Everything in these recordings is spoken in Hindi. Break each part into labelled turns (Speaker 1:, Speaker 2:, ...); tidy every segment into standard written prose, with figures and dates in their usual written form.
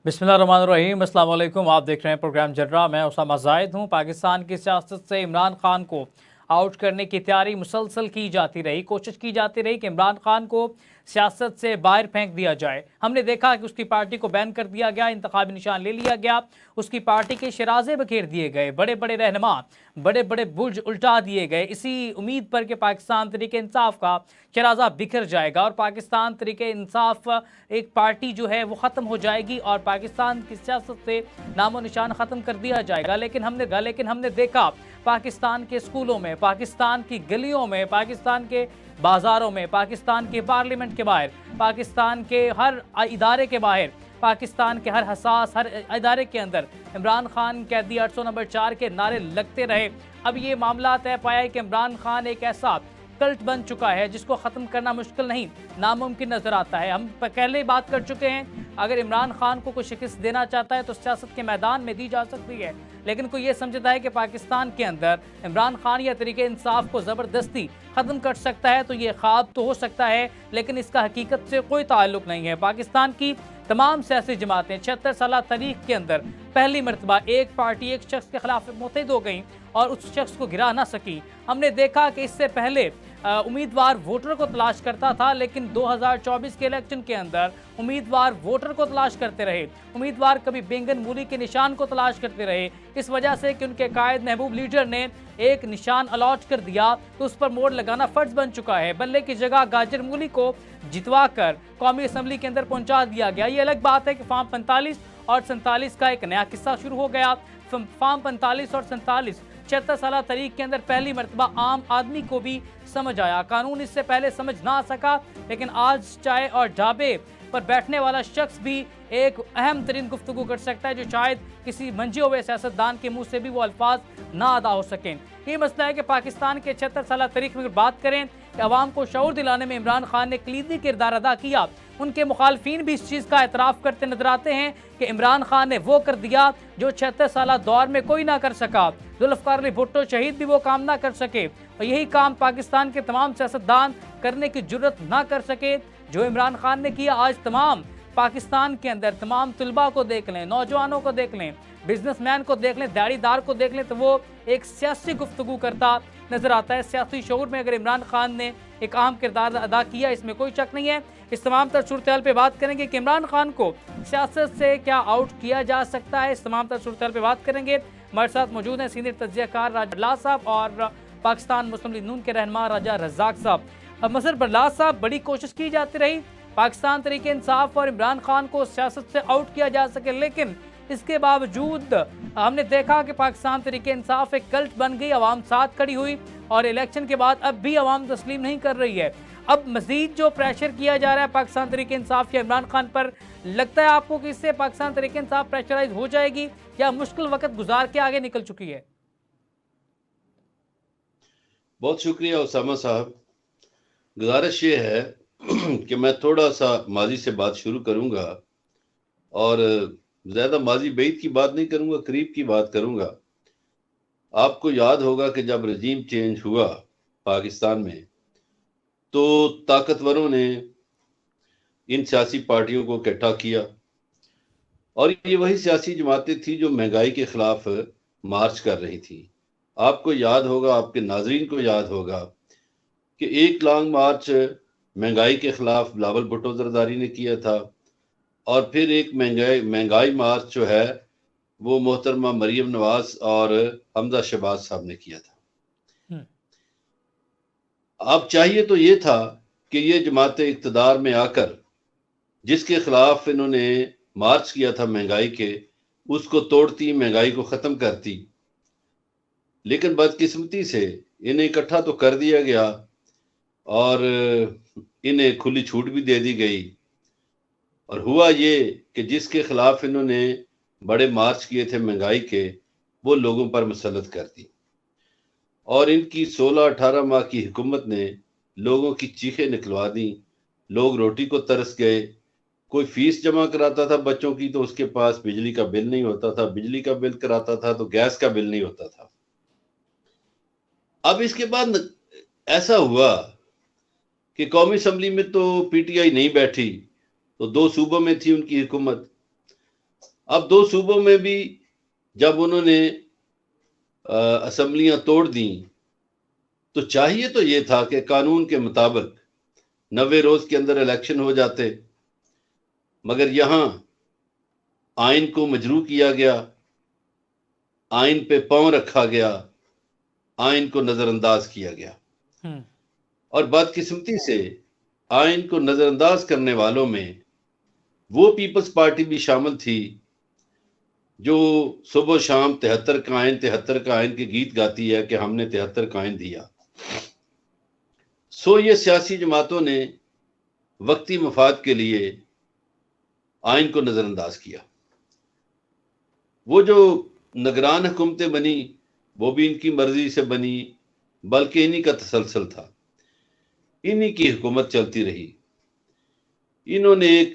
Speaker 1: बिस्मिल्लाहिर्रहमानिर्रहीम, अस्सलाम वालेकुम। आप देख रहे हैं प्रोग्राम जर्रा। मैं उसामा जाहिद हूँ। पाकिस्तान की सियासत से इमरान खान को आउट करने की तैयारी मुसलसल की जाती रही, कोशिश की जाती रही कि इमरान खान को सियासत से बाहर फेंक दिया जाए। हमने देखा कि उसकी पार्टी को बैन कर दिया गया, इंतखाबी निशान ले लिया गया, उसकी पार्टी के शराजे बखेर दिए गए, बड़े बड़े रहनुमा, बड़े बड़े बुर्ज उल्टा दिए गए, इसी उम्मीद पर कि पाकिस्तान तरीके इंसाफ का शराजा बिखर जाएगा और पाकिस्तान तरीके इंसाफ एक पार्टी जो है वो ख़त्म हो जाएगी और पाकिस्तान की सियासत से नामो निशान ख़त्म कर दिया जाएगा। लेकिन हमने देखा पाकिस्तान के स्कूलों में, पाकिस्तान की गलियों में, पाकिस्तान के बाज़ारों में, पाकिस्तान के पार्लियामेंट के बाहर, पाकिस्तान के हर इदारे के बाहर, पाकिस्तान के हर हसास हर इदारे के अंदर इमरान खान कैदी 800 नंबर 4 के नारे लगते रहे। अब ये मामला तय पाया है कि इमरान खान एक ऐसा कल्ट बन चुका है जिसको ख़त्म करना मुश्किल नहीं, नामुमकिन नज़र आता है। हम पहले ही बात कर चुके हैं, अगर इमरान खान को कोई शिकस्त देना चाहता है तो सियासत के मैदान में दी जा सकती है, लेकिन कोई ये समझता है कि पाकिस्तान के अंदर इमरान खान या तरीके इंसाफ को ज़बरदस्ती ख़त्म कर सकता है तो ये ख्वाब तो हो सकता है, लेकिन इसका हकीकत से कोई ताल्लुक़ नहीं है। पाकिस्तान की तमाम सियासी जमातें 76 साल तारीख के अंदर पहली मरतबा एक पार्टी एक शख्स के खिलाफ मुत्तहिद हो गई और उस शख्स को गिरा ना सकी। हमने देखा कि इससे पहले उम्मीदवार वोटर को तलाश करता था, लेकिन 2024 के इलेक्शन के अंदर उम्मीदवार वोटर को तलाश करते रहे, उम्मीदवार कभी बैंगन मूली के निशान को तलाश करते रहे, इस वजह से कि उनके कायद महबूब लीडर ने एक निशान अलॉट कर दिया तो उस पर मोड़ लगाना फर्ज बन चुका है। बल्ले की जगह गाजर मूली को जितवा कर कौमी असम्बली के अंदर पहुंचा दिया गया। ये अलग बात है कि फॉर्म 45 और 47 का एक नया किस्सा शुरू हो गया। फॉर्म 45 और 47 76 साल तारीख के अंदर पहली मरतबा आम आदमी को भी समझ आया। कानून इससे पहले समझ ना सका, लेकिन आज चाय और ढाबे पर बैठने वाला शख्स भी एक अहम तरीन गुफ्तगू कर सकता है जो शायद किसी मंजे हुए सियासतदान के मुंह से भी वो अल्फाज ना अदा हो सकें। ये मसला है कि पाकिस्तान के 76 साल तारीख में बात करें कि अवाम को शऊर दिलाने में इमरान खान ने कलीदी किरदार अदा किया। उनके मुखालफीन भी इस चीज़ का एतराफ़ करते नजर आते हैं कि इमरान खान ने वो कर दिया जो 76 साल दौर में कोई ना कर सका। जुल्फ़िकार अली भुट्टो शहीद भी वो काम ना कर सके और यही काम पाकिस्तान के तमाम सियासतदान करने की जुर्रत ना कर सके जो इमरान खान ने किया। आज तमाम पाकिस्तान के अंदर तमाम तलबा को देख लें, नौजवानों को देख लें, बिजनेसमैन को देख लें, दाढ़ीदार को देख लें, तो वो एक सियासी गुफ्तगू करता नजर आता है। सियासी शऊर में अगर इमरान खान ने एक अहम किरदार अदा किया, इसमें कोई शक नहीं है। इस तमाम तर सूरत हाल पर बात करेंगे कि इमरान खान को सियासत से क्या आउट किया जा सकता है। इस तमाम तर सूरत हाल पर बात करेंगे। हमारे साथ मौजूद हैं सीनियर तज्ज़ियाकार राजा बरलास साहब और पाकिस्तान मुस्लिम लीग नून के रहनुमा राजा रज़ाक साहब। मसर बरलास साहब, बड़ी कोशिश की जाती रही पाकिस्तान तरीके इंसाफ और इमरान खान को सियासत से आउट किया जा सके, लेकिन इसके बावजूद हमने देखा कि पाकिस्तान तरीके इंसाफ एक कल्ट बन गई, अवाम साथ खड़ी हुई और इलेक्शन के बाद अब भी अवाम तस्लीम नहीं कर रही है। अब मजीद जो प्रेशर किया जा रहा है पाकिस्तान तरीके इंसाफ या इमरान खान पर, लगता है आपको कि इससे पाकिस्तान तरीके इंसाफ प्रेशराइज हो जाएगी या मुश्किल वक्त गुजार के आगे निकल चुकी है?
Speaker 2: बहुत शुक्रिया उसामा साहब। गुजारिश ये है कि मैं थोड़ा सा माजी से बात शुरू करूंगा और ज़्यादा माजी बैद की बात नहीं करूंगा, करीब की बात करूंगा। आपको याद होगा कि जब रजीम चेंज हुआ पाकिस्तान में तो ताकतवरों ने इन सियासी पार्टियों को इकट्ठा किया और ये वही सियासी जमातें थी जो महंगाई के खिलाफ मार्च कर रही थी। आपको याद होगा, आपके नाजरीन को याद होगा कि एक लॉन्ग मार्च महंगाई के खिलाफ बिलावल भुट्टो जरदारी ने किया था और फिर एक महंगाई मार्च जो है वो मोहतरमा मरियम नवाज और हमजा शहबाज साहब ने किया था। अब चाहिए तो ये था कि ये जमातें इक़्तिदार में आकर जिसके खिलाफ इन्होंने मार्च किया था महंगाई के, उसको तोड़ती, महंगाई को ख़त्म करती, लेकिन बदकिस्मती से इन्हें इकट्ठा तो कर दिया गया और इन्हें खुली छूट भी दे दी गई। और हुआ ये कि जिसके खिलाफ इन्होंने बड़े मार्च किए थे महंगाई के, वो लोगों पर मुसल्लत कर दी और इनकी 16-18 माह की हुकूमत ने लोगों की चीखें निकलवा दी। लोग रोटी को तरस गए। कोई फीस जमा कराता था बच्चों की तो उसके पास बिजली का बिल नहीं होता था, बिजली का बिल कराता था तो गैस का बिल नहीं होता था। अब इसके बाद ऐसा हुआ कि कौमी असम्बली में तो पीटीआई नहीं बैठी, तो 2 सूबों में थी उनकी हुकूमत। अब 2 सूबों में भी जब उन्होंने असेंबलियां तोड़ दी तो चाहिए तो ये था कि कानून के मुताबिक 90 रोज के अंदर इलेक्शन हो जाते, मगर यहां आइन को मजरू किया गया, आइन पे पांव रखा गया, आइन को नजरअंदाज किया गया। और बदकिस्मती से आइन को नजरअंदाज करने वालों में वो पीपल्स पार्टी भी शामिल थी जो सुबह शाम 73 का आइन के गीत गाती है कि हमने 73 का आइन दिया। सो ये सियासी जमातों ने वक्ती मफाद के लिए आइन को नजरअंदाज किया। वो जो निगरान हुकूमतें बनी वो भी इनकी मर्जी से बनी, बल्कि इन्हीं का तसलसल था, इन्हीं की हुकूमत चलती रही। इन्होंने एक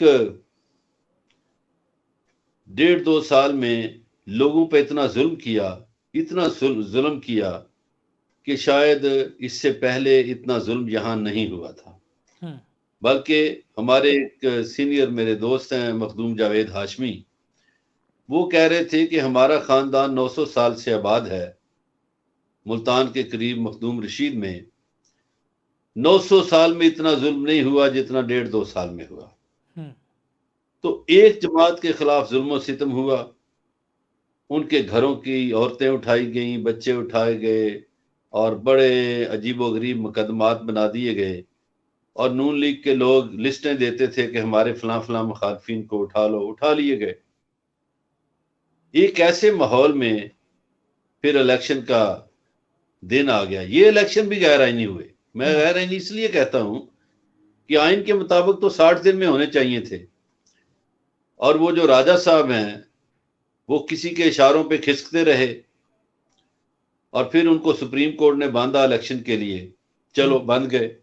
Speaker 2: 1.5-2 साल में लोगों पे इतना जुल्म किया, इतना जुल्म किया कि शायद इससे पहले इतना जुल्म यहां नहीं हुआ था। बल्कि हमारे एक सीनियर मेरे दोस्त हैं मखदूम जावेद हाशमी, वो कह रहे थे कि हमारा खानदान 900 साल से आबाद है मुल्तान के करीब मखदूम रशीद में, 900 साल में इतना जुल्म नहीं हुआ जितना 1.5-2 साल में हुआ। तो एक जमात के खिलाफ जुल्म सितम हुआ, उनके घरों की औरतें उठाई गईं, बच्चे उठाए गए और बड़े अजीबोगरीब मुकदमात बना दिए गए। और नून लीग के लोग लिस्टें देते थे कि हमारे फलां फलां मुखालफिन को उठा लो, उठा लिए गए। एक ऐसे माहौल में फिर इलेक्शन का दिन आ गया। ये इलेक्शन भी गैर आईनी हुए। मैं गैर आईनी इसलिए कहता हूं कि आइन के मुताबिक तो 60 दिन में होने चाहिए थे, और वो जो राजा साहब हैं वो किसी के इशारों पे खिसकते रहे और फिर उनको सुप्रीम कोर्ट ने बांधा इलेक्शन के लिए। चलो बंद गए,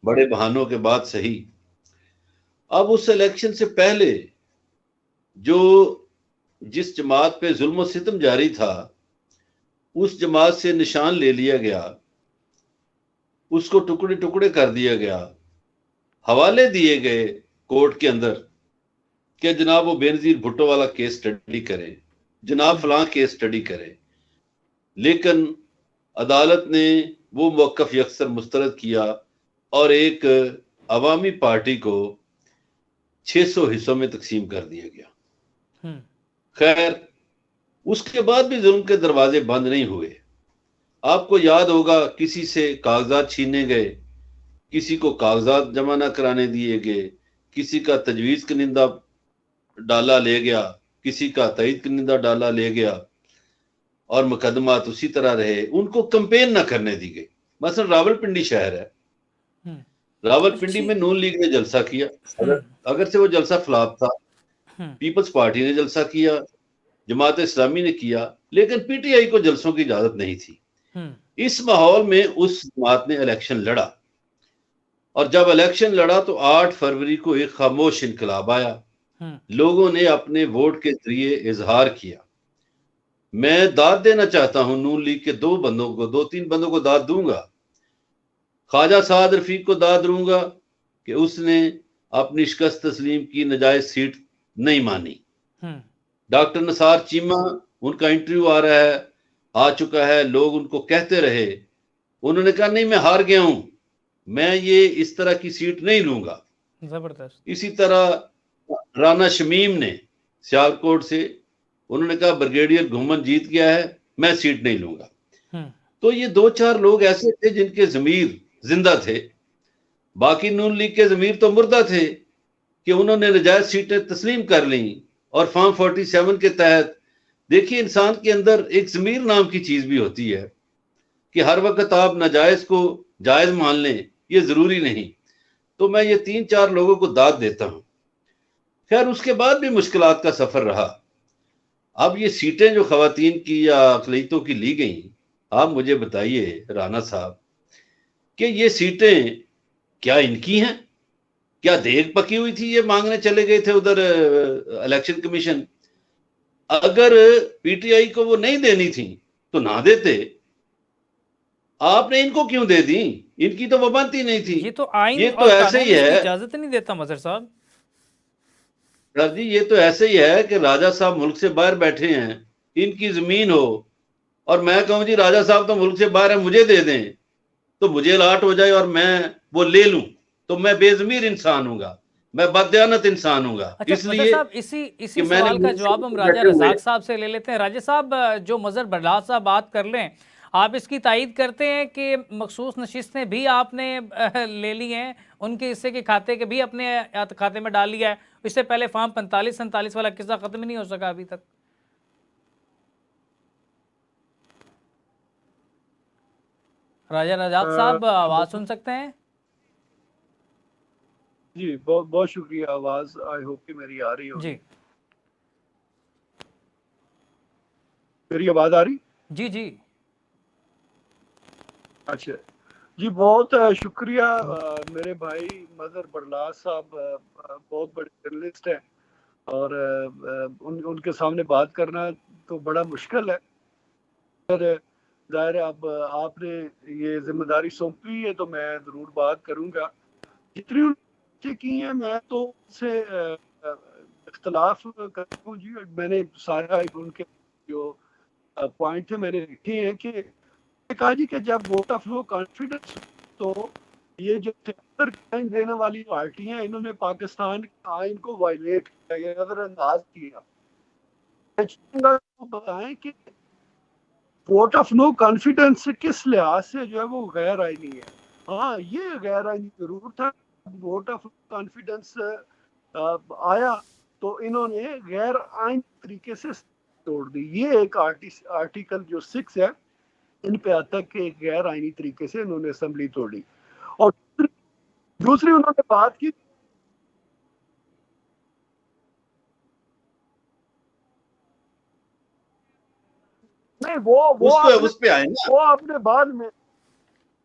Speaker 2: बड़े बहानों के बाद सही। अब उस इलेक्शन से पहले जो जिस जमात पे जुल्म सितम जारी था उस जमात से निशान ले लिया गया, उसको टुकड़े टुकड़े कर दिया गया, हवाले दिए गए कोर्ट के अंदर कि जनाब वो बेनजीर भुट्टो वाला केस स्टडी करें, जनाब फलां केस स्टडी करें। लेकिन अदालत ने वो मौक़िफ़ यकसर मुस्तरद किया और एक अवामी पार्टी को 600 हिस्सों में तकसीम कर दिया गया। खैर, उसके बाद भी जुल्म के दरवाजे बंद नहीं हुए। आपको याद होगा किसी से कागजात छीने गए, किसी को कागजात जमा न कराने दिए गए, किसी का तजवीज़ कनिंदा डाला ले गया, किसी का तईद कनिंदा डाला ले गया और मुकदमात उसी तरह रहे। उनको कंपेन न करने दी गई। मसलन रावलपिंडी शहर है, रावलपिंडी में नून लीग ने जलसा किया, अगर से वो जलसा फ्लॉप था, पीपल्स पार्टी ने जलसा किया, जमात इस्लामी ने किया, लेकिन पीटीआई को जलसों की इजाजत नहीं थी। इस माहौल में उस जमात ने इलेक्शन लड़ा, और जब इलेक्शन लड़ा तो 8 फरवरी को एक खामोश इनकलाब आया। लोगों ने अपने वोट के जरिए इजहार किया। मैं दाद देना चाहता हूं नून लीग के 2-3 बंदों को दाद दूंगा। ख्वाजा साद रफीक को दाद दूंगा कि उसने अपनी शिकस्त तस्लीम की, नजायज सीट नहीं मानी। डॉक्टर निसार चीमा, उनका इंटरव्यू आ रहा है, आ चुका है, लोग उनको कहते रहे, उन्होंने कहा नहीं मैं हार गया हूं, मैं ये इस तरह की सीट नहीं लूंगा।
Speaker 1: जबरदस्त।
Speaker 2: इसी तरह राना शमीम ने सियालकोट से, उन्होंने कहा ब्रिगेडियर घुमन जीत गया है, मैं सीट नहीं लूंगा। तो ये 2-4 लोग ऐसे थे जिनके जमीर जिंदा थे, बाकी नून लीग के जमीर तो मुर्दा थे कि उन्होंने नजायज सीटें तस्लीम कर ली। और फॉर्म 47 के तहत देखिए, इंसान के अंदर एक जमीर नाम की चीज भी होती है कि हर वक्त आप नाजायज को जायज मान लें, ये जरूरी नहीं। तो मैं ये 3-4 लोगों को दाद देता हूं। खैर, उसके बाद भी मुश्किलात का सफर रहा। अब ये सीटें जो खवातीन की या अकलीतों की ली गई, आप मुझे बताइए राना साहब कि ये सीटें क्या इनकी हैं? क्या देख पकी हुई थी, ये मांगने चले गए थे उधर इलेक्शन कमीशन? अगर पीटीआई को वो नहीं देनी थी तो ना देते, आपने इनको क्यों दे दी? इनकी तो वो बनती नहीं थी।
Speaker 1: ये तो आइन
Speaker 2: ये
Speaker 1: और
Speaker 2: तो ऐसे ही है,
Speaker 1: इजाजत नहीं देता मजहर साहब।
Speaker 2: सर जी ये तो ऐसे ही है कि राजा साहब मुल्क से बाहर बैठे हैं, इनकी जमीन हो और मैं कहूं जी राजा साहब तो मुल्क से बाहर है, मुझे दे दें, तो मुझे अलाट हो जाए और मैं वो ले लूं, तो मैं बेजमीर इंसान हूंगा, मैं बददयानत इंसान हूंगा,
Speaker 1: अच्छा मजहर
Speaker 2: इसलिए
Speaker 1: साहब, इसी
Speaker 2: कि
Speaker 1: इसी
Speaker 2: मैंने
Speaker 1: सवाल का
Speaker 2: मुल्क से
Speaker 1: जवाब हम
Speaker 2: ऊपर
Speaker 1: राजा
Speaker 2: बैठे हुए।
Speaker 1: रजाक साहब से ले लेते हैं। राजा साहब, जो मजहर बरलाल साहब बात कर लें, आप इसकी तायद करते हैं कि मखसूस नशिस्तें भी आपने ले ली हैं, उनके हिस्से के खाते के भी अपने खाते में डाल लिया है? इससे पहले फार्म 45-47 वाला किस्सा खत्म ही नहीं हो सका अभी तक। राजा रजाक साहब, आवाज़ सुन सकते हैं?
Speaker 3: जी बहुत बहुत शुक्रिया। आवाज आई होप कि मेरी आ रही होगी।
Speaker 1: जी
Speaker 3: मेरी आवाज आ रही?
Speaker 1: जी जी।
Speaker 3: अच्छा जी, बहुत शुक्रिया। मेरे भाई मजहर बरलाल साहब बहुत बड़े जर्नलिस्ट हैं और उनके सामने बात करना तो बड़ा मुश्किल है। पर जाहिर है अब आपने ये जिम्मेदारी सौंपी है तो मैं जरूर बात करूंगा। जितनी उनसे की है मैं तो उनसे इख्तलाफ करता हूँ जी। मैंने सारा उनके जो पॉइंट है मैंने लिखे हैं कि कहा जी कि जब वोट ऑफ नो कॉन्फिडेंस तो ये जो 73 देने वाली पार्टियां इन्होंने पाकिस्तान के आइन को वायलेट किया, ये नजरअंदाज किया। बताएं कि वोट ऑफ नो कॉन्फिडेंस किस लिहाज से जो है वो गैर आईनी है। हाँ ये गैर आईनी जरूर था। वोट ऑफ कॉन्फिडेंस आया तो इन्होंने गैर आईनी तरीके से तोड़ दी। ये एक आर्टिकल जो 6 है इन पे आता कि गैर आईनी तरीके से इन्होंने असेंबली तोड़ी। और दूसरी उन्होंने बात की नहीं वो
Speaker 2: उस पे आए ना।
Speaker 3: वो आपने बाद में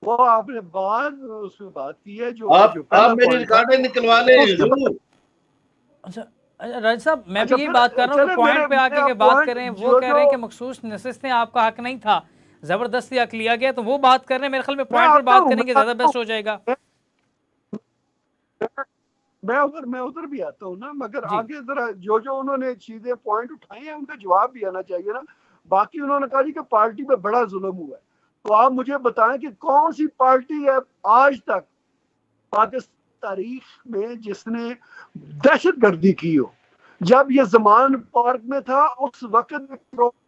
Speaker 3: वो आपने बाद में उसमें बात की है जो जो
Speaker 2: आप
Speaker 3: पहला
Speaker 2: मेरी
Speaker 3: पॉइंट था
Speaker 2: रिकॉर्डें निकलवा लें
Speaker 3: उसके बाद।
Speaker 2: जरूर।
Speaker 1: अच्छा अच्छा, राजा साहब, मैं भी
Speaker 3: अच्छा
Speaker 1: यही
Speaker 3: फिर
Speaker 1: बात कर रहा हूँ कि
Speaker 3: चले
Speaker 1: पॉइंट पे आके
Speaker 3: मेरा
Speaker 1: के बात
Speaker 3: पॉइंट
Speaker 1: करें। वो
Speaker 3: जो
Speaker 1: कह
Speaker 3: जो
Speaker 1: रहे हैं कि मखसूस नशिस्तें आपका हक नहीं था, जबरदस्ती हक लिया गया, तो वो बात कर रहे हैं। मेरे ख्याल में
Speaker 3: मैं
Speaker 1: पॉइंट पर
Speaker 3: आता
Speaker 1: बात
Speaker 3: हूँ
Speaker 1: करेंगे ज्यादा बेस्ट हो जाएगा।
Speaker 3: मैं उधर भी आता हूँ ना, मगर
Speaker 1: जी
Speaker 3: आगे जरा जो जो उन्होंने चीजें पॉइंट उठाई हैं उनका जवाब भी आना चाहिए ना। बाकी उन्होंने कहा जी कि पार्टी पे बड़ा जुल्म हुआ है, तो आप मुझे बताएं कि कौन सी पार्टी है आज तक पाकिस्तान तारीख में जिसने दहशत गर्दी की हो। जब ये जमान पार्क में था उस वक्त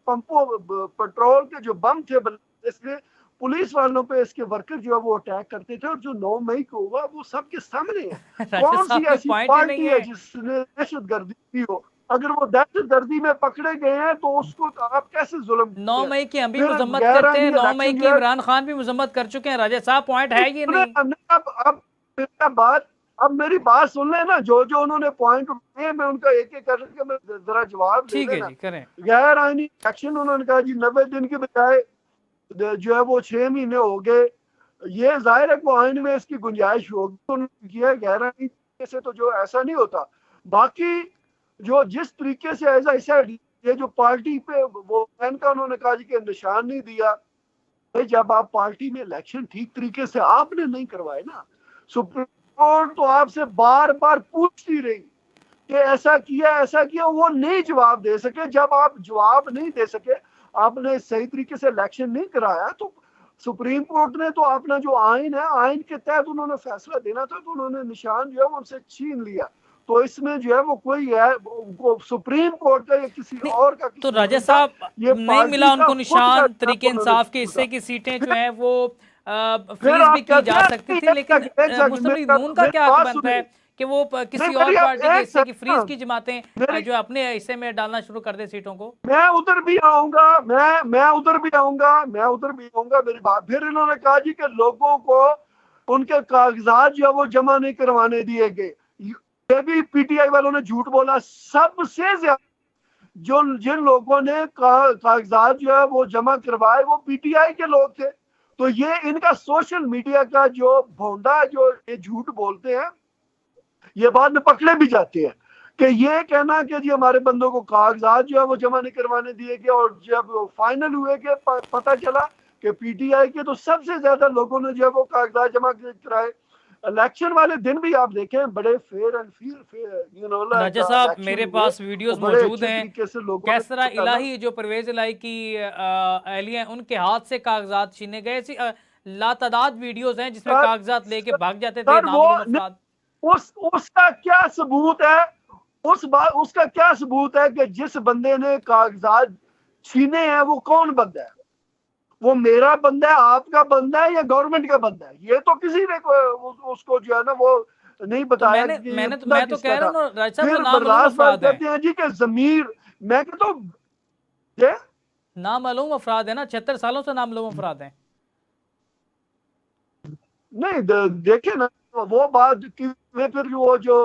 Speaker 3: पंपों पेट्रोल के जो बम थे इसमें पुलिस वालों पे इसके वर्कर जो है वो अटैक करते थे, और जो 9 मई को हुआ वो सबके सामने है।
Speaker 1: राजा
Speaker 3: कौन सी
Speaker 1: साहब, ये
Speaker 3: ऐसी
Speaker 1: पॉइंट ही नहीं
Speaker 3: पार्टी है
Speaker 1: है।
Speaker 3: जिसने दहशत गर्दी की हो? अगर वो दहशत गर्दी में पकड़े गए हैं तो उसको तो आप कैसे जुल्म
Speaker 1: 9
Speaker 3: करते हैं?
Speaker 1: मई की हम भी
Speaker 3: फिर
Speaker 1: मजम्मत
Speaker 3: गैर
Speaker 1: करते हैं,
Speaker 3: आईनी
Speaker 1: 9 मई
Speaker 3: इलेक्शन
Speaker 1: की
Speaker 3: जो है
Speaker 1: इमरान खान भी मजम्मत कर चुके हैं। राजा साहब, पॉइंट है ये नहीं?
Speaker 3: अब मेरा बात अब मेरी बात सुन लेना। जो जो उन्होंने पॉइंट उठाए मैं उनका एक एक करके मैं जरा जवाब दे
Speaker 1: ठीक है
Speaker 3: देना।
Speaker 1: जी, करें।
Speaker 3: गैर आईनी एक्शन उन्होंने कहा जी 90 दिन के बजाय जो है वो 6 महीने हो गए। ये जाहिर है कि आइन में इसकी गुंजाइश होगी उन्होंने किया है। गैर आईनी से तो जो ऐसा नहीं होता। बाकी जो जिस तरीके से ऐसा ये जो पार्टी पे वो का उन्होंने कहा जी कि निशान नहीं दिया। भाई जब आप पार्टी में इलेक्शन ठीक तरीके से आपने नहीं करवाए ना, सुप्रीम कोर्ट तो आपसे बार बार पूछती रही कि ऐसा किया, वो नहीं जवाब दे सके। जब आप जवाब नहीं दे सके, आपने सही तरीके से इलेक्शन नहीं कराया, तो सुप्रीम कोर्ट ने तो अपना जो आइन है आइन के तहत उन्होंने फैसला देना था, तो उन्होंने निशान जो है वो उनसे छीन लिया। तो इसमें जो है वो कोई है वो सुप्रीम कोर्ट का या किसी
Speaker 1: नहीं,
Speaker 3: और का
Speaker 1: तो
Speaker 3: कसूर
Speaker 1: राजा
Speaker 3: नहीं था।
Speaker 1: साहब,
Speaker 3: ये
Speaker 1: नहीं
Speaker 3: पार्टी
Speaker 1: मिला
Speaker 3: का
Speaker 1: उनको
Speaker 3: खुद का
Speaker 1: निशान,
Speaker 3: जो है
Speaker 1: तरीके
Speaker 3: वो उन्होंने
Speaker 1: इंसाफ के
Speaker 3: कसूर
Speaker 1: हिस्से
Speaker 3: था।
Speaker 1: की सीटें जो हैं वो
Speaker 3: फिर
Speaker 1: फ्रीज भी
Speaker 3: आप
Speaker 1: की
Speaker 3: कहते
Speaker 1: जा
Speaker 3: हैं
Speaker 1: सकती
Speaker 3: नहीं,
Speaker 1: थी, लेकिन
Speaker 3: एक
Speaker 1: मुस्लिम लीग
Speaker 3: सेकंड
Speaker 1: नून का
Speaker 3: मेरी
Speaker 1: क्या हक
Speaker 3: बात
Speaker 1: बनता
Speaker 3: सुनिए।
Speaker 1: है कि वो
Speaker 3: नहीं
Speaker 1: किसी और
Speaker 3: मेरी आप
Speaker 1: पार्टी के
Speaker 3: एक
Speaker 1: हिस्से की फ्रीज
Speaker 3: सेकंड
Speaker 1: की जमातें
Speaker 3: मेरी
Speaker 1: जो अपने हिस्से में डालना शुरू कर दे सीटों को?
Speaker 3: मैं उधर भी आऊंगा। मैं उधर भी आऊंगा मेरी बात। फिर इन्होंने कहा जी कि लोगों को उनके कागजात जो है वो जमा नहीं करवाने दिए गए। ये भी पीटीआई वालों ने झूठ बोला। सबसे ज्यादा जो जिन लोगों ने कागजात जो है वो जमा करवाए वो पीटीआई के लोग थे। तो ये इनका सोशल मीडिया का जो भोंडा जो ये झूठ बोलते हैं, ये बाद में पकड़े भी जाते हैं कि ये कहना कि जी हमारे बंदों को कागजात जो है वो जमा नहीं करवाने दिए गए, और जब फाइनल हुए कि पता चला कि पीटीआई के तो सबसे ज्यादा लोगों ने जो है वो कागजात जमा कराए। इलेक्शन वाले दिन भी आप देखें बड़े फेयर एंड फेयर
Speaker 1: राजा साहब मेरे पास वीडियोस मौजूद हैं।
Speaker 3: तरीके से लोगों
Speaker 1: किस तरह इलाही जो परवेज इलाही की एहलिया उनके हाथ से कागजात छीने गए, ऐसी लातादाद वीडियोस हैं जिसमें कागजात लेके भाग जाते थे नामालूम अफराद।
Speaker 3: उसका क्या सबूत है? उसका क्या सबूत है कि जिस बंदे ने कागजात छीने हैं वो कौन बंदा है? वो मेरा बंदा है, आपका बंदा है, या गवर्नमेंट का बंदा है? ये तो किसी ने उसको जो है ना वो नहीं बताया।
Speaker 1: तो मैं तो कह रहा हूँ राजा साहब, नामालूम अफराद
Speaker 3: कहते हैं जी कि जमीर, मैं कहता हूँ
Speaker 1: नामालूम अफराद है ना, 76 सालों से नामालूम अफराद हैं।
Speaker 3: नहीं देखे ना वो बात कि में फिर वो जो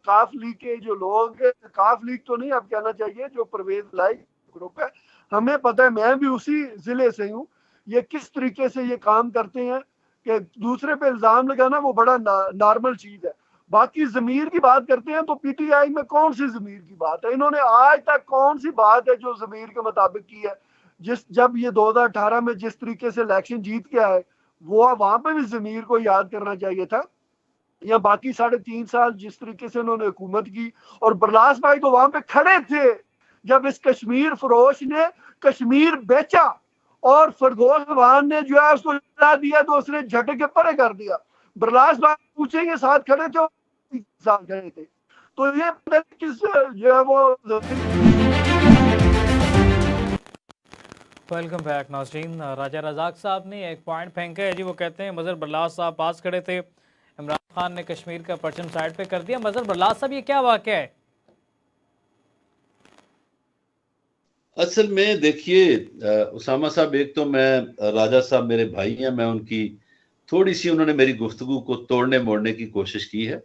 Speaker 3: काफ लीग के जो लोग, काफ लीग तो नहीं अब कहना चाहिए, जो परवेज इलाही ग्रुप है, हमें पता है, मैं भी उसी जिले से हूँ, ये किस तरीके से ये काम करते हैं कि दूसरे पे इल्जाम लगाना वो बड़ा नॉर्मल चीज है। बाकी जमीर की बात करते हैं तो पीटीआई में कौन सी जमीर की बात है? इन्होंने आज तक कौन सी बात है जो जमीर के मुताबिक की है? जब ये 2018 में जिस तरीके से इलेक्शन जीत के आए, वो वहां पे भी जमीर को याद करना चाहिए था। या बाकी 3.5 साल जिस तरीके से उन्होंने हुकूमत की, और बरलास भाई तो वहां पे खड़े थे जब इस कश्मीर फरोश ने कश्मीर बेचा और फरदौस खान ने जो है उसको जला दिया, तो उसने झटक के परे कर दिया। बरलास भाई पूछेंगे साथ खड़े थे, साथ खड़े थे, तो ये किस जो है वो।
Speaker 1: वेलकम बैक नाज़रीन। राजा रज़ाक साहब ने एक पॉइंट फेंका है जी, वो कहते हैं मजहर बरलास साहब पास खड़े थे, इमरान खान ने कश्मीर का परचम साइड पे कर दिया। मजहर बरलास साहब ये क्या वाक़या है?
Speaker 2: असल में देखिए उसामा साहब, एक तो मैं राजा साहब मेरे भाई हैं, मैं उनकी थोड़ी सी उन्होंने मेरी गुफ्तगू को तोड़ने मोड़ने की कोशिश की है।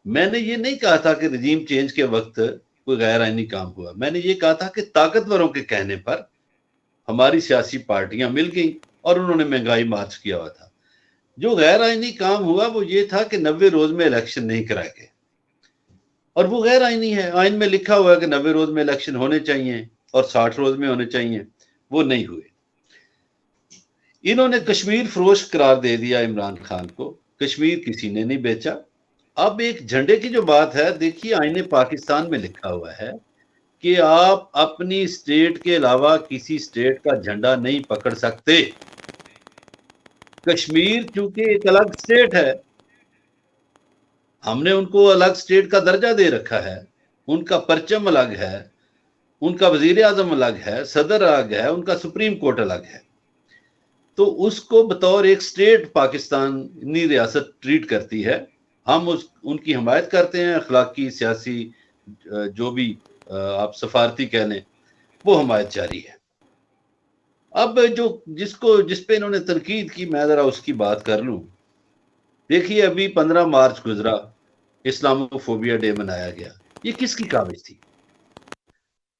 Speaker 2: मैंने ये नहीं कहा था कि रजीम चेंज के वक्त कोई गैर आईनी काम हुआ, मैंने ये कहा था कि ताकतवरों के कहने पर हमारी सियासी पार्टियां मिल गई और उन्होंने महंगाई मार्च किया हुआ था। जो गैर आईनी काम हुआ वो ये था कि 90 रोज में इलेक्शन नहीं कराए गए, और वो गैर आईनी है। आइन में लिखा हुआ है कि 90 रोज में इलेक्शन होने चाहिए और 60 रोज में होने चाहिए, वो नहीं हुए। इन्होंने कश्मीर फरोश करार दे दिया इमरान खान को, कश्मीर किसी ने नहीं बेचा। अब एक झंडे की जो बात है, देखिए आईने पाकिस्तान में लिखा हुआ है कि आप अपनी स्टेट के अलावा किसी स्टेट का झंडा नहीं पकड़ सकते। कश्मीर चूंकि एक अलग स्टेट है, हमने उनको अलग स्टेट का दर्जा दे रखा है, उनका परचम अलग है, उनका वजीर आजम अलग है, सदर अलग है, उनका सुप्रीम कोर्ट अलग है, तो उसको बतौर एक स्टेट पाकिस्तानी रियासत ट्रीट करती है। हम उनकी हिमायत करते हैं, अखलाकी सियासी जो भी आप सफारती कह लें, वो हिमायत जारी है। अब जिस पे इन्होंने तनकीद की, मैं जरा उसकी बात कर लूं। देखिए अभी 15 मार्च गुजरा, इस्लामोफोबिया डे मनाया गया, ये किसकी काविश थी?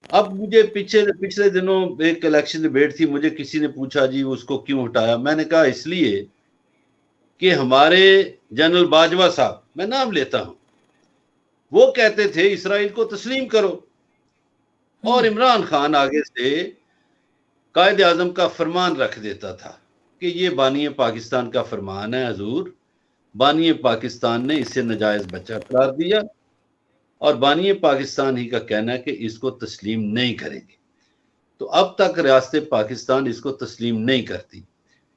Speaker 2: अब मुझे पिछले दिनों एक इलेक्शन डिबेट थी, मुझे किसी ने पूछा जी उसको क्यों हटाया, मैंने कहा इसलिए कि हमारे जनरल बाजवा साहब, मैं नाम लेता हूं, वो कहते थे इसराइल को तस्लीम करो, और इमरान खान आगे से कायद आजम का फरमान रख देता था कि ये बानी पाकिस्तान का फरमान है हजूर, बानी पाकिस्तान ने इसे नाजायज बच्चा करार दिया और बानी पाकिस्तान ही का कहना है कि इसको तस्लीम नहीं करेंगे। तो अब तक रियासत पाकिस्तान इसको तस्लीम नहीं करती।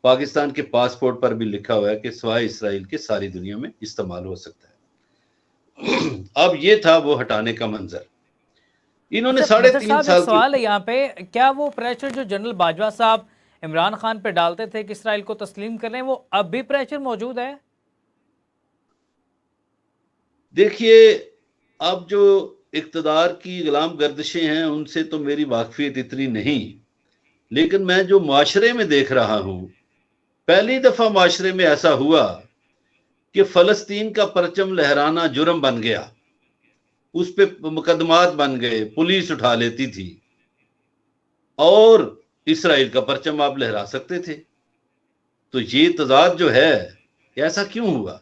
Speaker 2: पाकिस्तान के पासपोर्ट पर भी लिखा हुआ है कि सिवाय इसराइल के सारी दुनिया में इस्तेमाल हो सकता है। अब ये था वो हटाने का मंजर। इन्होंने 3.5 साल
Speaker 1: सवाल है यहाँ पे, क्या वो प्रेशर जो जनरल बाजवा साहब इमरान खान पे डालते थे कि इसराइल को तस्लीम करें, वो अब भी प्रेशर मौजूद है?
Speaker 2: देखिए अब जो इक्तदार की गुलाम गर्दिशें हैं उनसे तो मेरी वाकफियत इतनी नहीं, लेकिन मैं जो माशरे में देख रहा हूं, पहली दफा माशरे में ऐसा हुआ कि फलस्तीन का परचम लहराना जुर्म बन गया, उस पे मुकदमात बन गए, पुलिस उठा लेती थी, और इसराइल का परचम आप लहरा सकते थे। तो ये तजाद जो है, ऐसा क्यों हुआ?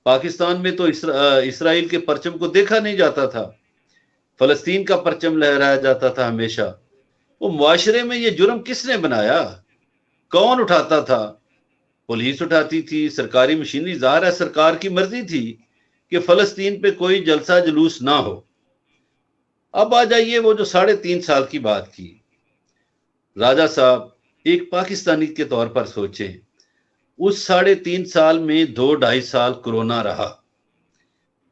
Speaker 2: पाकिस्तान में तो इसराइल के परचम को देखा नहीं जाता था, फलस्तीन का परचम लहराया जाता था हमेशा। वो मुआशरे में ये जुर्म किसने बनाया, कौन उठाता था? पुलिस उठाती थी, सरकारी मशीनरी, ज़ाहिर है सरकार की मर्जी थी कि फलस्तीन पे कोई जलसा जुलूस ना हो। अब आ जाइए वो जो 3.5 साल की बात की, राजा साहब एक पाकिस्तानी के तौर पर सोचें, उस 3.5 साल में 2-2.5 साल कोरोना रहा,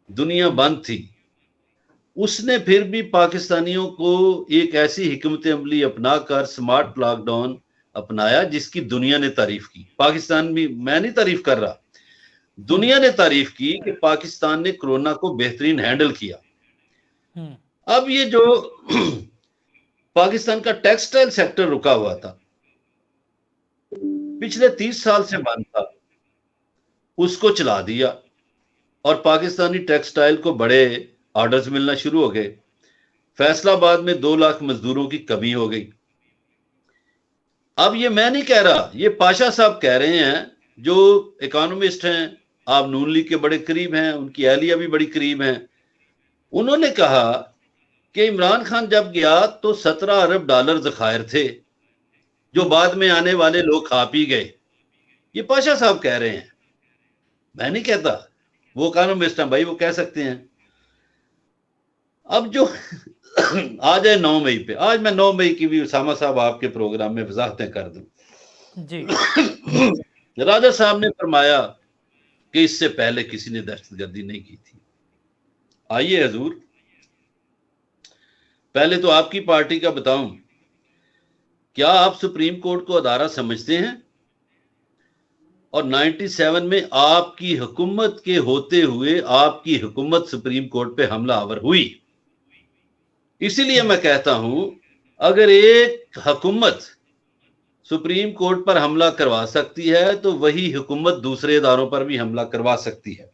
Speaker 2: दुनिया बंद थी, उसने फिर भी पाकिस्तानियों को एक ऐसी हिकमत अमली अपनाकर स्मार्ट लॉकडाउन अपनाया जिसकी दुनिया ने तारीफ की। पाकिस्तान भी, मैं नहीं तारीफ कर रहा, दुनिया ने तारीफ की कि पाकिस्तान ने कोरोना को बेहतरीन हैंडल किया। अब ये जो पाकिस्तान का टेक्सटाइल सेक्टर रुका हुआ था, पिछले 30 साल से बंद था, उसको चला दिया और पाकिस्तानी टेक्सटाइल को बड़े ऑर्डर्स मिलना शुरू हो गए। फैसलाबाद में 2 लाख मजदूरों की कमी हो गई। अब ये मैं नहीं कह रहा, ये पाशा साहब कह रहे हैं जो इकोनॉमिस्ट हैं, आप नून लीग के बड़े करीब हैं, उनकी एहलिया भी बड़ी करीब हैं। उन्होंने कहा कि इमरान खान जब गया तो 17 अरब डॉलर ज़खायर थे जो बाद में आने वाले लोग खा पी गए। ये पाशा साहब कह रहे हैं, मैं नहीं कहता, वो इकोनॉमिस्ट हैं भाई, वो कह सकते हैं। अब जो आ जाए 9 मई पे, आज मैं 9 मई की भी उसामा साहब आपके प्रोग्राम में वजाहतें कर दूं
Speaker 1: जी।
Speaker 2: राजा साहब ने फरमाया कि इससे पहले किसी ने दहशतगर्दी नहीं की थी। आइए हजूर, पहले तो आपकी पार्टी का बताऊं, क्या आप सुप्रीम कोर्ट को अदारा समझते हैं? और 97 में आपकी हुकूमत के होते हुए आपकी हुकूमत सुप्रीम कोर्ट पे हमला आवर हुई। इसीलिए मैं कहता हूं, अगर एक हुकूमत सुप्रीम कोर्ट पर हमला करवा सकती है तो वही हुकूमत दूसरे इदारों पर भी हमला करवा सकती है।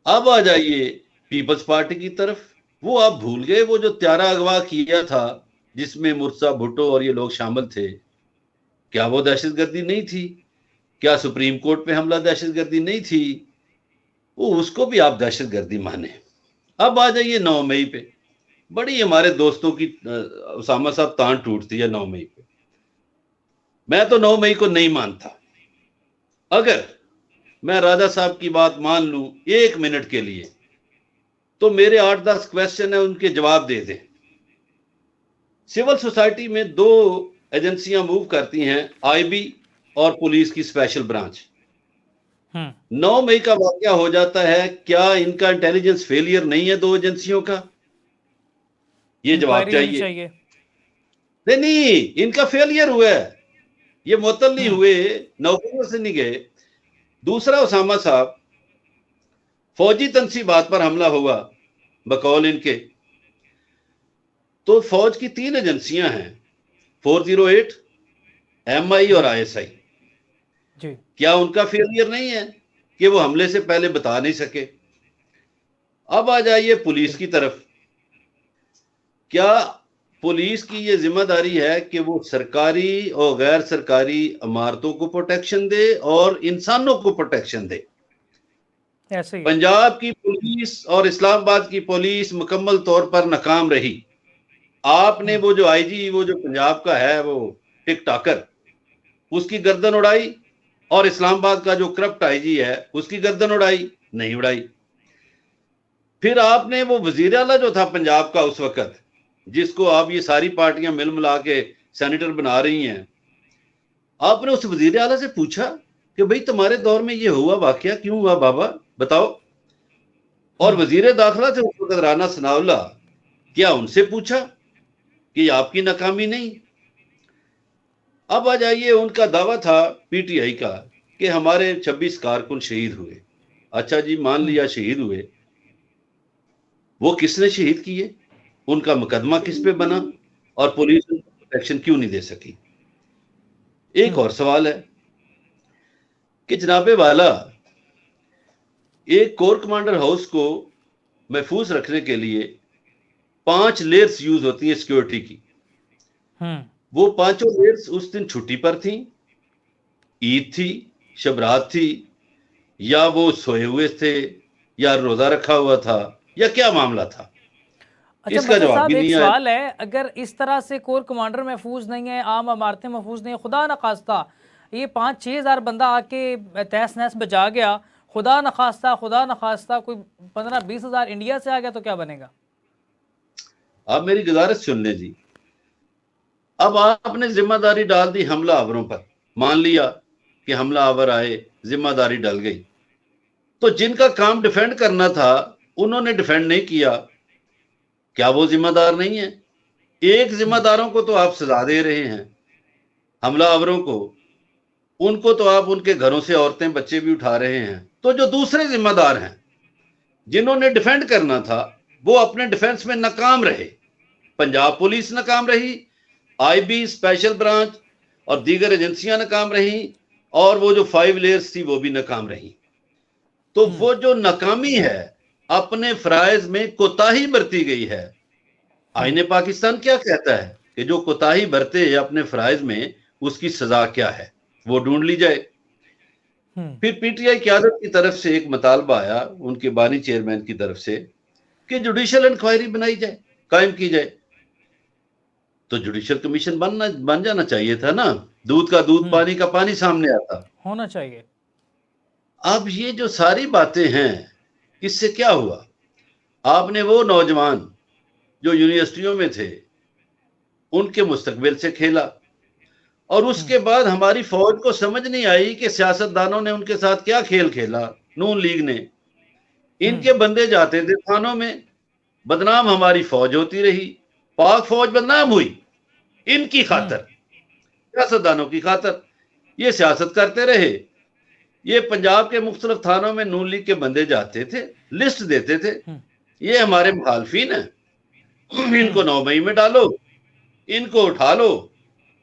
Speaker 2: अब आ जाइए पीपल्स पार्टी की तरफ। वो आप भूल गए, वो जो त्यारा अगवा किया था जिसमें मुर्सा भुट्टो और ये लोग शामिल थे, क्या वो दहशतगर्दी नहीं थी? क्या सुप्रीम कोर्ट पे हमला दहशतगर्दी नहीं थी? वो उसको भी आप दहशतगर्दी माने। अब आ जाइए 9 मई पे, बड़ी हमारे दोस्तों की उसामा साहब तान टूटती है 9 मई पे। मैं तो 9 मई को नहीं मानता। अगर मैं राजा साहब की बात मान लूं 1 मिनट के लिए, तो मेरे 8-10 क्वेश्चन है, उनके जवाब दे दें। सिविल सोसाइटी में 2 एजेंसियां मूव करती हैं, आईबी और पुलिस की स्पेशल ब्रांच। 9 मई का वाकया हो जाता है, क्या इनका इंटेलिजेंस फेलियर नहीं है 2 एजेंसियों का? ये जवाब चाहिए। नहीं, इनका फेलियर हुआ है, ये मुअत्तल नहीं हुए, नौकरियों से नहीं गए। दूसरा उसामा साहब, फौजी तनसीबात पर हमला हुआ बकौल इनके, तो फौज की 3 एजेंसियां हैं, 408, MI और ISI। क्या उनका फेलियर नहीं है कि वो हमले से पहले बता नहीं सके? अब आ जाइए पुलिस की तरफ। क्या पुलिस की ये जिम्मेदारी है कि वो सरकारी और गैर सरकारी इमारतों को प्रोटेक्शन दे और इंसानों को प्रोटेक्शन दे?
Speaker 1: ऐसे ही
Speaker 2: पंजाब की पुलिस और इस्लामाबाद की पुलिस मुकम्मल तौर पर नाकाम रही। आपने वो जो IG, वो जो पंजाब का है, वो टिकटॉकर, उसकी गर्दन उड़ाई, और इस्लामाबाद का जो करप्ट IG है उसकी गर्दन उड़ाई? नहीं उड़ाई। फिर आपने वो वजीर आला जो था पंजाब का उस वक्त, जिसको आप ये सारी पार्टियां मिल मिला के सेनेटर बना रही हैं, आपने उस वजीर आला से पूछा कि भाई तुम्हारे दौर में ये हुआ वाकया क्यों हुआ बाबा, बताओ? और वजीर दाखिला थे उस वक्त राना सनाउल्ला, क्या उनसे पूछा कि आपकी नाकामी नहीं? अब आ जाइए, उनका दावा था PTI का कि हमारे 26 कारकुन शहीद हुए। अच्छा जी, मान लिया शहीद हुए, वो किसने शहीद किए? उनका मुकदमा किस पे बना? और पुलिस उनको प्रोटेक्शन क्यों नहीं दे सकी? एक और सवाल है कि जनाबे वाला, एक कोर कमांडर हाउस को महफूज रखने के लिए 5 लेयर्स यूज होती हैं सिक्योरिटी की। वो 5 लेयर्स उस दिन छुट्टी पर थी, ईद थी, शबरात थी, या वो सोए हुए थे, या रोजा रखा हुआ था, या क्या मामला था?
Speaker 1: अच्छा,
Speaker 2: इसका जवाब भी नहीं आया।
Speaker 1: सवाल है, अगर इस तरह से कोर कमांडर महफूज नहीं है, आम इमारतें महफूज नहीं है, खुदा न खास्ता ये 5-6 हज़ार बंदा आके तहस नहस बचा गया, खुदा न खास्ता कोई 15-20 हज़ार इंडिया से आ गया तो क्या बनेगा?
Speaker 2: आप मेरी गुजारिश सुन लें जी। अब आपने जिम्मेदारी डाल दी हमलावरों पर, मान लिया कि हमलावर आए, जिम्मेदारी डल गई, तो जिनका काम डिफेंड करना था उन्होंने डिफेंड नहीं किया, क्या वो जिम्मेदार नहीं है? एक जिम्मेदारों को तो आप सजा दे रहे हैं, हमलावरों को, उनको तो आप उनके घरों से औरतें बच्चे भी उठा रहे हैं। तो जो दूसरे जिम्मेदार हैं जिन्होंने डिफेंड करना था वो अपने डिफेंस में नाकाम रहे। पंजाब पुलिस नाकाम रही, आईबी स्पेशल ब्रांच और दीगर एजेंसियां नाकाम रही, और वो जो 5 लेयर्स थी वो भी नाकाम रही। तो वो जो नाकामी है, अपने फराइज में कोताही बरती गई है। आईने पाकिस्तान क्या कहता है कि जो कोताही बरते अपने फराइज में उसकी सजा क्या है, वो ढूंढ ली जाए। फिर पीटीआई क़यादत की तरफ से एक मुतालबा आया उनके बानी चेयरमैन की तरफ से कि जुडिशियल इंक्वायरी बनाई जाए, कायम की जाए। तो जुडिशियल कमीशन बन जाना चाहिए था ना, दूध का दूध पानी का पानी सामने आता
Speaker 1: होना चाहिए।
Speaker 2: अब ये जो सारी बातें हैं, इससे क्या हुआ? आपने वो नौजवान जो यूनिवर्सिटियों में थे उनके मुस्तकबिल से खेला, और उसके बाद हमारी फौज को समझ नहीं आई कि सियासतदानों ने उनके साथ क्या खेल खेला। नून लीग ने, इनके बंदे जाते थे थानों में, बदनाम हमारी फौज होती रही, पाक फौज बदनाम हुई इनकी खातर, सियासतदानों की खातर। ये सियासत करते रहे। ये पंजाब के मुख्तलिफ थानों में नून लीग के बंदे जाते थे, लिस्ट देते थे, ये हमारे मुखालफिन हैं, इनको 9 मई में डालो, इनको उठा लो,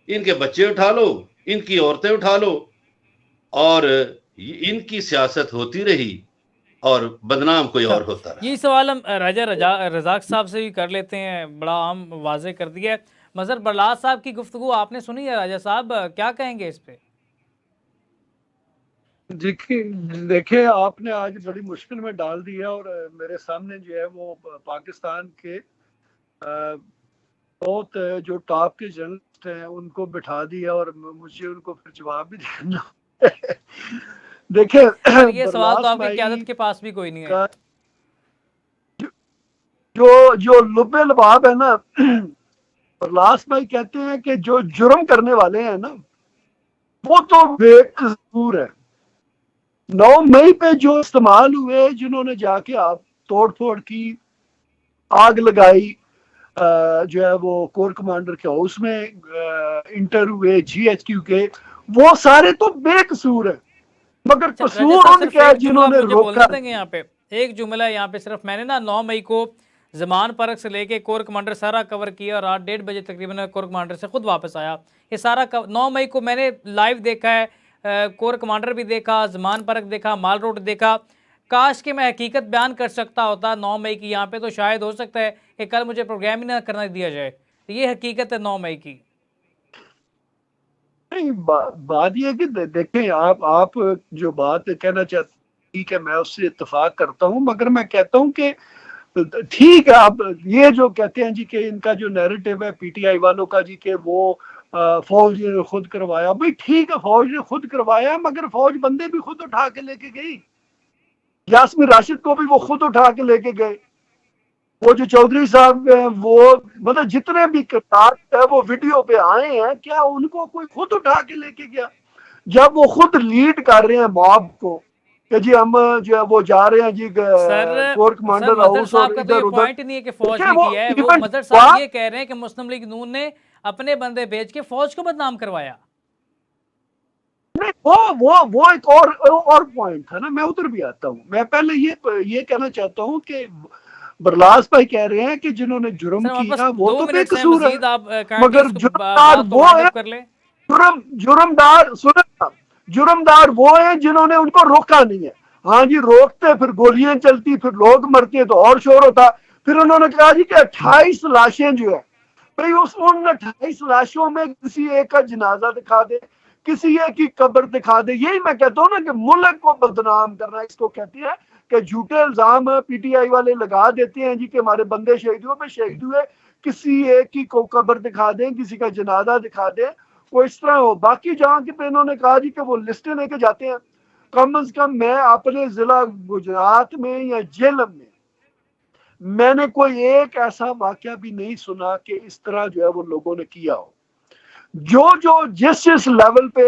Speaker 2: इनके बच्चे उठा लो, इनकी औरतें उठा लो, और इनकी सियासत होती रही और बदनाम कोई और होता रहा।
Speaker 1: यही सवाल हम राजा रजाक साहब से भी कर लेते हैं, बड़ा आम वाजे कर दिया है। मजहर बरलास साहब की गुफ्तगू आपने सुनी है, राजा साहब क्या कहेंगे इस पे?
Speaker 3: देखिए आपने आज बड़ी मुश्किल में डाल दिया, और मेरे सामने जो है वो पाकिस्तान के बहुत जो टॉप के जर्नलिस्ट हैं उनको बिठा दिया, और मुझे उनको फिर जवाब भी देना। देखिए
Speaker 1: ये सवाल तो आपकी क़यादत के पास भी कोई नहीं है।
Speaker 3: जो लुबे लबाब है ना, बरलास भाई कहते हैं कि जो जुर्म करने वाले हैं ना वो तो बेकसूर है। 9 मई पे जो इस्तेमाल हुए, जिन्होंने जाके आप तोड़ फोड़ की, आग लगाई, जो है वो कोर कमांडर के हाउस में इंटर हुए GHQ के, वो सारे तो बेकसूर है, मगर कसूर उनके है जिन्होंने रोका।
Speaker 1: यहाँ पे एक जुमला यहाँ पे सिर्फ, मैंने ना 9 मई को जमान परक से लेके कोर कमांडर सारा कवर किया, और रात 1:30 बजे तकरीबन कोर कमांडर से खुद वापस आया। ये सारा 9 मई को मैंने लाइव देखा है, कोर कमांडर भी देखा, जमान परक देखा, माल रोड देखा। काश कि मैं हकीकत बयान कर सकता होता 9 मई की यहाँ पे, तो शायद हो सकता है कि कल मुझे प्रोग्राम ही ना करना दिया जाए। तो ये हकीकत है 9 मई की।
Speaker 3: नहीं, बात ये है कि देखें, आप जो बात कहना चाहते, ठीक है, मैं उससे इत्तेफाक करता हूँ, मगर मैं कहता हूँ कि ठीक है, आप ये जो कहते हैं जी कि इनका जो नैरेटिव है पीटीआई वालों का जी कि वो फौज ने खुद करवाया, भाई ठीक है, फौज ने खुद करवाया, मगर फौज बंदे भी खुद उठा के लेके गई। यास्मीन राशिद को भी वो खुद उठा के लेके गए। वो जो चौधरी साहब वो मतलब जितने भी किरदार है वो वीडियो पे आए हैं, क्या उनको कोई खुद उठा के लेके गया? जब वो खुद लीड कर रहे हैं मॉब को कि जी हम जो है वो जा रहे हैं जी कोर कमांडर हाउस, और इधर उधर
Speaker 1: पॉइंट नहीं है कि फौज ने किया है, वो मदर साहब ये कह रहे हैं कि मुस्लिम लीग नून ने अपने बंदे भेज के फौज को बदनाम करवाया।
Speaker 3: नहीं, वो एक और पॉइंट था ना, मैं उधर भी आता हूँ। मैं पहले ये कहना चाहता हूँ कि बरलास भाई कह रहे हैं कि जिन्होंने जुर्म किया वो तो बेकसूर है, मगर जुर्मदार वो है, जुर्मदार वो है जिन्होंने उनको रोका नहीं है। हाँ जी, रोकते फिर गोलियां चलती, फिर लोग मरते तो और शोर होता। फिर उन्होंने कहा जी कि 28 लाशें जो है, भाई उन 28 लाशों में किसी एक का जनाजा दिखा दे, किसी एक की कब्र दिखा दे। यही मैं कहता हूँ ना कि मुल्क को बदनाम करना इसको कहती है, कि झूठे इल्जाम पीटीआई वाले लगा देते हैं जी कि हमारे बंदे शहीद हुए। किसी एक की को कब्र दिखा दें, किसी का जनाजा दिखा दें, कोई इस तरह हो। बाकी जहाँ के पे इन्होंने कहा जी कि वो लिस्टें लेके जाते हैं, कम से कम मैं अपने जिला गुजरात में या जेलम में मैंने कोई एक ऐसा वाक्य भी नहीं सुना कि इस तरह जो है वो लोगों ने किया हो। जो जिस लेवल पे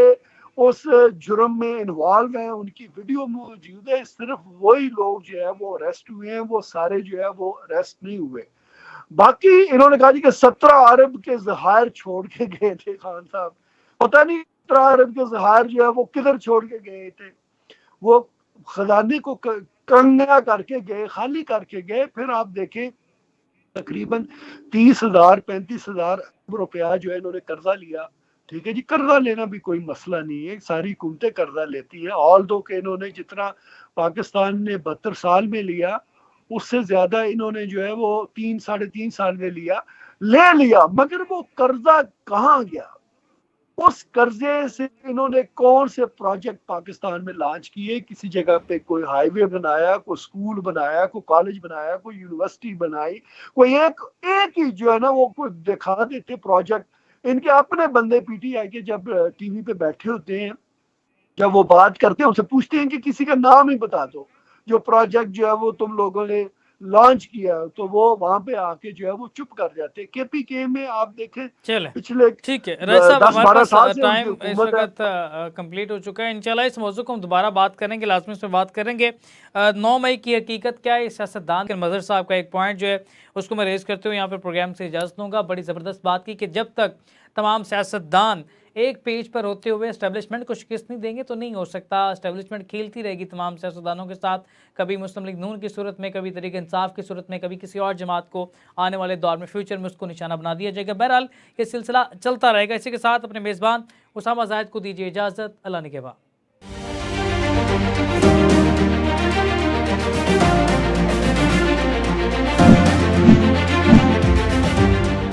Speaker 3: उस जुर्म में इन्वॉल्व हैं उनकी वीडियो मौजूद है, सिर्फ वही लोग जो है वो अरेस्ट हुए हैं, वो सारे जो है वो अरेस्ट नहीं हुए। बाकी इन्होंने कहा जी कि 17 अरब के जहार छोड़ के गए थे खान साहब, पता नहीं 17 अरब के जहार जो है वो किधर छोड़ के गए थे। वो खजाने को कंगा करके गए, खाली करके गए। फिर आप देखें तकरीबन 30,000 35,000 रुपया जो है इन्होंने कर्जा लिया। ठीक है जी, कर्जा लेना भी कोई मसला नहीं है, सारी हुकूमतें कर्जा लेती हैं। ऑल दो के इन्होंने जितना पाकिस्तान ने 72 साल में लिया उससे ज्यादा इन्होंने जो है वो 3 साढ़े 3 साल में ले लिया, मगर वो कर्जा कहाँ गया? उस कर्जे से इन्होंने कौन से प्रोजेक्ट पाकिस्तान में लॉन्च किए? किसी जगह पे कोई हाईवे बनाया, कोई स्कूल बनाया, कोई कॉलेज बनाया, कोई यूनिवर्सिटी बनाई, कोई एक ही जो है ना वो कोई दिखा देते प्रोजेक्ट। इनके अपने बंदे पीटीआई के जब टीवी पे बैठे होते हैं, जब वो बात करते हैं उनसे पूछते हैं कि किसी का नाम ही बता दो जो प्रोजेक्ट जो है वो तुम लोगों ने लॉन्च किया, तो वो वहां पे आके जो है वो चुप कर जाते हैं। केपीके में आप देखें
Speaker 1: चले
Speaker 3: पिछले
Speaker 1: ठीक है रईस साहब,
Speaker 3: 10-12
Speaker 1: हमारे
Speaker 3: साल
Speaker 1: पास
Speaker 3: से
Speaker 1: टाइम
Speaker 3: उनकी
Speaker 1: इस
Speaker 3: हुकूमत है।
Speaker 1: वक्त कंप्लीट हो चुका है। इंशाल्लाह इस मौजू को हम दोबारा बात करेंगे, लाजमी इस पर बात करेंगे। 9 मई की हकीकत क्या है, सियासतदान के मजहर साहब का एक पॉइंट जो है उसको मैं रेज करते हुए यहाँ पर प्रोग्राम से इजाज़त दूंगा। बड़ी ज़बरदस्त बात की कि जब तक तमाम सियासतदान एक पेज पर होते हुए एस्टेब्लिशमेंट को शिकस्त नहीं देंगे तो नहीं हो सकता। एस्टेब्लिशमेंट खेलती रहेगी तमाम सियासतदानों के साथ, कभी मुस्लिम लीग नून की सूरत में, कभी तहरीक इंसाफ की सूरत में, कभी किसी और जमात को आने वाले दौर में फ्यूचर में उसको निशाना बना दिया जाएगा। बहरहाल ये सिलसिला चलता रहेगा। इसी के साथ अपने मेज़बान उसामा जाहिद को दीजिए इजाज़त। अल्लाह निगहबान।